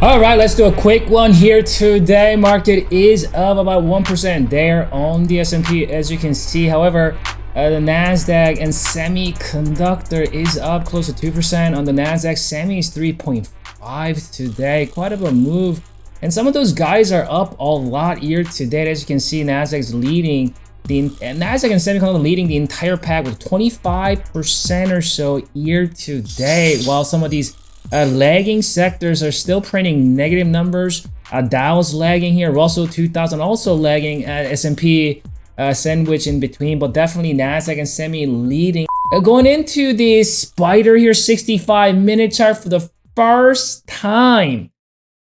All right, let's do a quick one here today. Market is up about 1% there on the S&P, as you can see. However, the Nasdaq and semiconductor is up close to 2%. On the Nasdaq, semi is 3.5 today. Quite a move. And some of those guys are up a lot year to date. As you can see, Nasdaq's leading Nasdaq and semiconductor leading the entire pack with 25% or so year to date, while some of these lagging sectors are still printing negative numbers. Dow's lagging here, Russell 2000 also lagging, S&P sandwich in between, but definitely Nasdaq and semi leading. Going into the spider here, 65-minute chart for the first time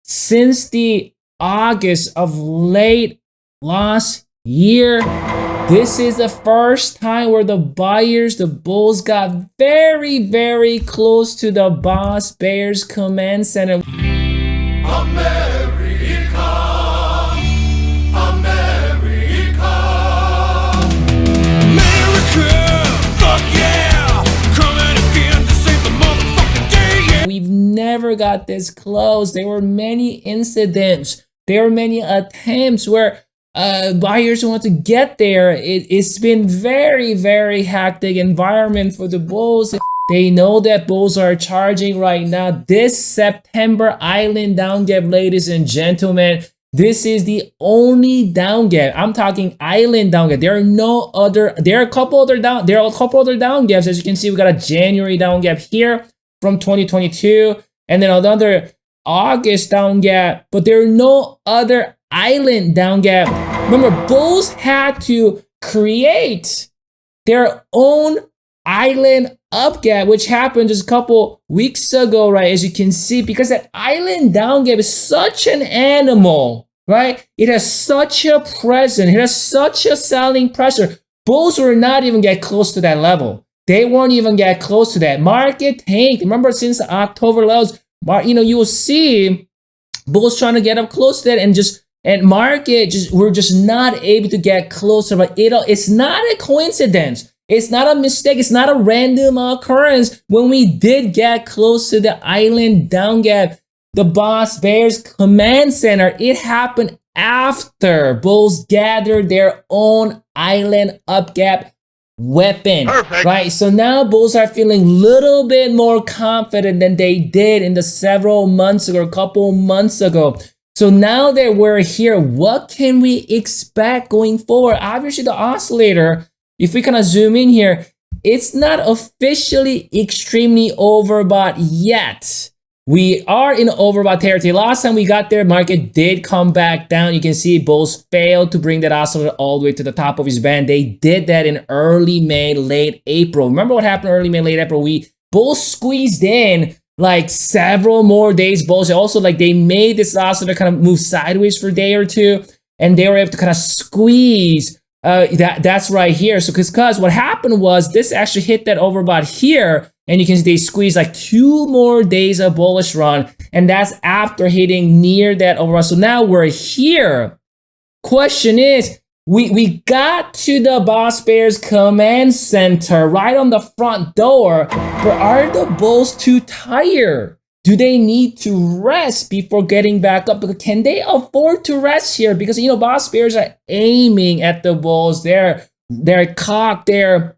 since the August of late last year. This is the first time where the buyers, the bulls, got very, very close to the boss bears command center. America, America, America, fuck yeah, coming again to save the motherfucking day, yeah. We've never got this close. There were many incidents. There were many attempts where buyers want to get there. It's been very, very hectic environment for the bulls. They know that bulls are charging right now. This September island down gap, ladies and gentlemen, this is the only down gap. I'm talking island down gap. There are no other. There are a couple other down. There are a couple other down gaps. As you can see, we got a January down gap here from 2022, and then another August down gap. But there are no other island down gap. Remember, bulls had to create their own island up gap, which happened just a couple weeks ago, right? As you can see, because that island down gap is such an animal, right? It has such a presence, it has such a selling pressure. Bulls were not even get close to that level. They weren't even get close to that. Market tanked. Remember, since October lows, you will see bulls trying to get up close to that, and market we're just not able to get closer. But it's not a coincidence. It's not a mistake. It's not a random occurrence. When we did get close to the island down gap, the boss bears command center, it happened after bulls gathered their own island up gap weapon. Perfect. Right? So now bulls are feeling a little bit more confident than they did in the several months ago, a couple months ago. So now that we're here, what can we expect going forward? Obviously, the oscillator, if we kind of zoom in here, it's not officially extremely overbought yet. We are in overbought territory. Last time we got there, market did come back down. You can see bulls failed to bring that oscillator all the way to the top of his band. They did that in early May, late April. Remember what happened early May, late April? Bulls squeezed in like several more days. Bulls also, like, they made this oscillator kind of move sideways for a day or two, and they were able to kind of squeeze that's right here. So because what happened was this actually hit that overbought here, and you can see they squeezed like 2 more days of bullish run, and that's after hitting near that overbought. So now we're here. Question is, we got to the boss bears command center right on the front door, but are the bulls too tired? Do they need to rest before getting back up? Can they afford to rest here? Because, you know, boss bears are aiming at the bulls. They're cocked. They're,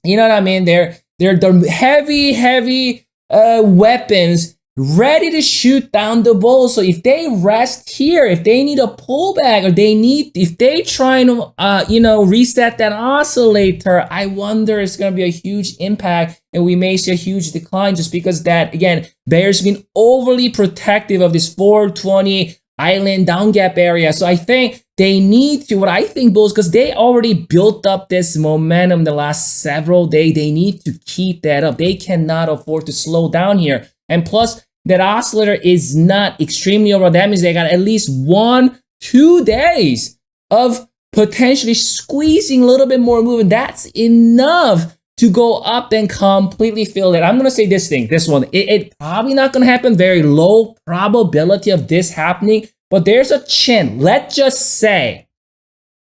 you know what I mean? They're the heavy weapons ready to shoot down the bulls. So if they rest here, if they need a pullback, or if they try to reset that oscillator, I wonder it's going to be a huge impact, and we may see a huge decline, just because that, again, bears been overly protective of this 420 island down gap area. So I think they need to, what I think bulls, because they already built up this momentum the last several days, they need to keep that up. They cannot afford to slow down here. And plus, that oscillator is not extremely over. That means they got at least 1-2 days of potentially squeezing a little bit more movement. That's enough to go up and completely fill it. I'm going to say this one, it probably not going to happen. Very low probability of this happening, but there's a chance. Let's just say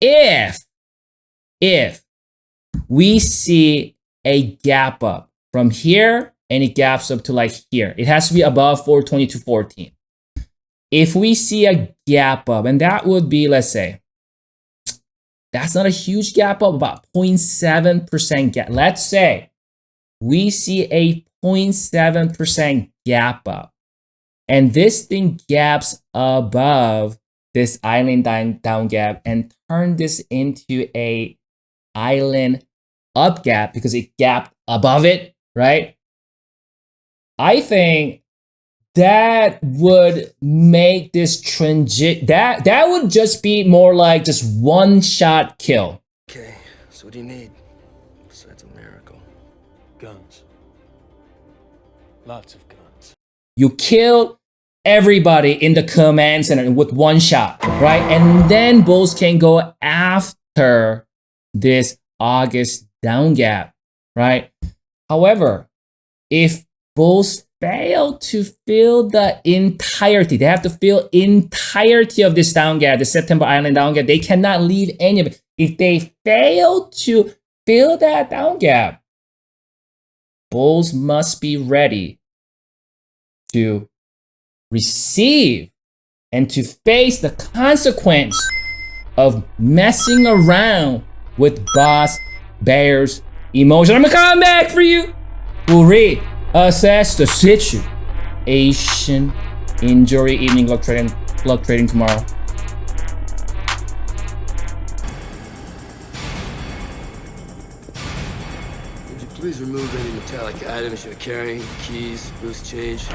if we see a gap up from here and it gaps up to like here, it has to be above 420 to 14. if we see a gap up, and that would be, let's say, that's not a huge gap up, about 0.7% gap. Let's say we see a 0.7% gap up, and this thing gaps above this island down gap and turn this into a island up gap because it gapped above it, right? I think that would make this transit, that would just be more like just one shot kill. Okay, so what do you need besides a miracle? Guns. Lots of guns. You kill everybody in the command center with one shot, right? And then Bulls can go after this August down gap, right? However, if Bulls fail to fill the entirety, they have to fill entirety of this down gap, the September Island down gap. They cannot leave any of it. If they fail to fill that down gap, Bulls must be ready to receive and to face the consequence of messing around with Boss Bear's emotion. I'm gonna come back for you. We'll reassess the situation. Enjoy your evening. Luck trading tomorrow. Would you please remove any metallic items you're carrying? Keys, loose change?